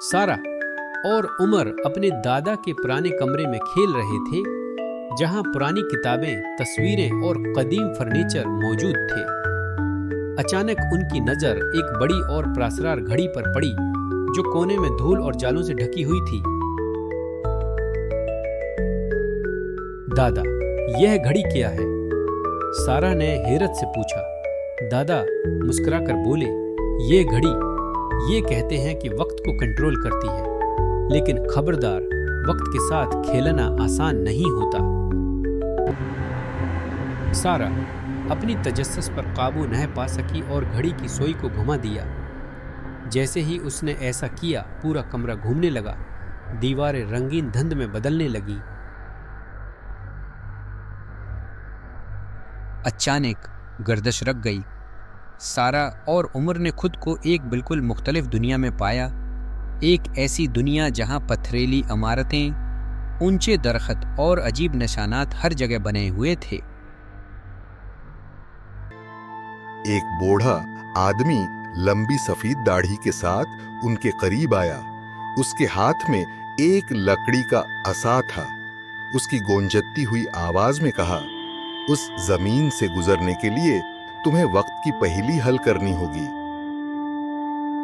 सारा और उमर अपने दादा के पुराने कमरे में खेल रहे थे, जहां पुरानी किताबें, तस्वीरें और कदीम फर्नीचर मौजूद थे। अचानक उनकी नजर एक बड़ी और प्रासरार घड़ी पर पड़ी, जो कोने में धूल और जालों से ढकी हुई थी। दादा, यह घड़ी क्या है? सारा ने हैरत से पूछा। दादा मुस्कुराकर बोले, ये घड़ी, ये कहते हैं कि वक्त को कंट्रोल करती है, लेकिन खबरदार, वक्त के साथ खेलना आसान नहीं होता। सारा अपनी तजस्सुस पर काबू न पा सकी और घड़ी की सुई को घुमा दिया। जैसे ही उसने ऐसा किया, पूरा कमरा घूमने लगा, दीवारें रंगीन धुंध में बदलने लगी। अचानक गर्दिश रुक गई। सारा और उमर ने खुद को एक बिल्कुल मुख्तलिफ दुनिया में पाया। एक ऐसी दुनिया जहां पथरीली इमारतें, ऊंचे दरख्त और अजीब निशानात हर जगह बने हुए थे। एक बूढ़ा आदमी लंबी सफेद दाढ़ी के साथ उनके करीब आया। उसके हाथ में एक लकड़ी का असा था। उसकी गोंजती हुई आवाज में कहा, उस जमीन से गुजरने के लिए तुम्हें वक्त की पहेली हल करनी होगी।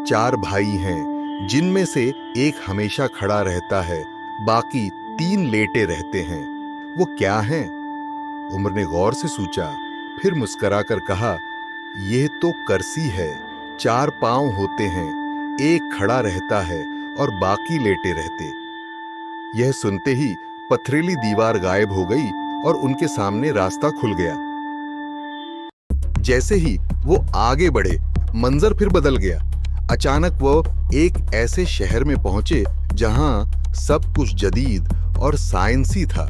4 भाई हैं, जिनमें से एक हमेशा खड़ा रहता है, बाकी 3 लेटे रहते हैं। वो क्या हैं? उमर ने गौर से सोचा, फिर मुस्कुराकर कहा, यह तो करसी है। 4 पांव होते हैं, एक खड़ा रहता है और बाकी लेटे रहते। यह सुनते ही पथरीली दीवार गायब हो गई और उनके सामने रास्ता खुल गया। जैसे ही वो आगे बढ़े, मंजर फिर बदल गया। अचानक वो एक ऐसे शहर में पहुंचे जहां सब कुछ जदीद और साइंसी था।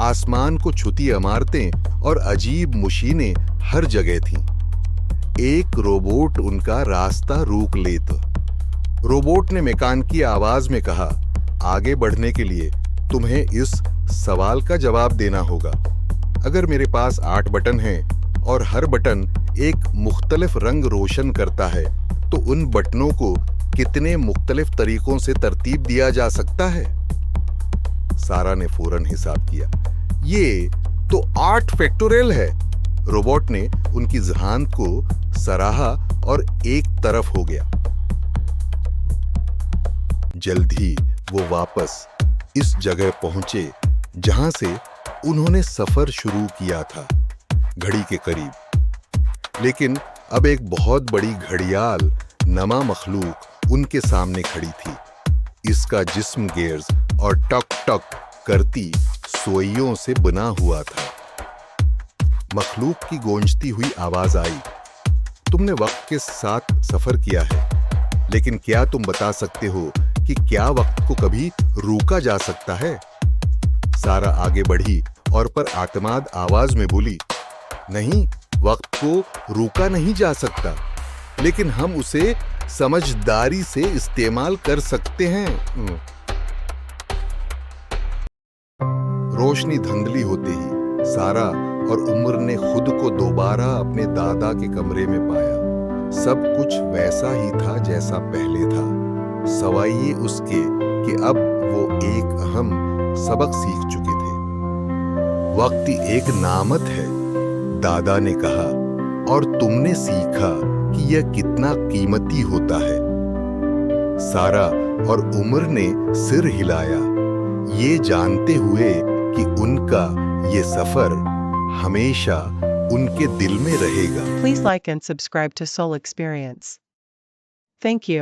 आसमान को छूती इमारतें और अजीब मशीनें हर जगह थीं। एक रोबोट उनका रास्ता रोक लेता। रोबोट ने मैकेनिकी आवाज में कहा, आगे बढ़ने के लिए तुम्हें इस सवाल का जवाब देना होगा। अगर मेरे पास 8 बटन हैं और हर बटन एक मुख्तलिफ रंग रोशन करता है, तो उन बटनों को कितने मुख्तलिफ तरीकों से तरतीब दिया जा सकता है? सारा ने फौरन हिसाब किया। ये तो 8 फैक्टोरियल है। रोबोट ने उनकी ज़हानत को सराहा और एक तरफ हो गया। जल्द ही वो वापस इस जगह पहुंचे जहां से उन्होंने सफर शुरू किया था, घड़ी के करीब। लेकिन अब एक बहुत बड़ी घड़ियाल नमा मखलूक उनके सामने खड़ी थी। इसका जिस्म गेयर्स और टक टक करती सुइयों से बना हुआ था। मखलूक की गूंजती हुई आवाज आई, तुमने वक्त के साथ सफर किया है, लेकिन क्या तुम बता सकते हो कि क्या वक्त को कभी रोका जा सकता है? सारा आगे बढ़ी और पर आतमाद आवाज में बोली, नहीं, वक्त को रोका नहीं जा सकता, लेकिन हम उसे समझदारी से इस्तेमाल कर सकते हैं। रोशनी धुंधली होते ही सारा और उमर ने खुद को दोबारा अपने दादा के कमरे में पाया। सब कुछ वैसा ही था जैसा पहले था, सवाए उसके कि अब वो एक अहम सबक सीख चुके थे। वक्त एक नामत है, दादा ने कहा, और तुमने सीखा कि यह कितना कीमती होता है। सारा और उमर ने सिर हिलाया, ये जानते हुए कि उनका ये सफर हमेशा उनके दिल में रहेगा। Please like and subscribe to Soul Experience. Thank you.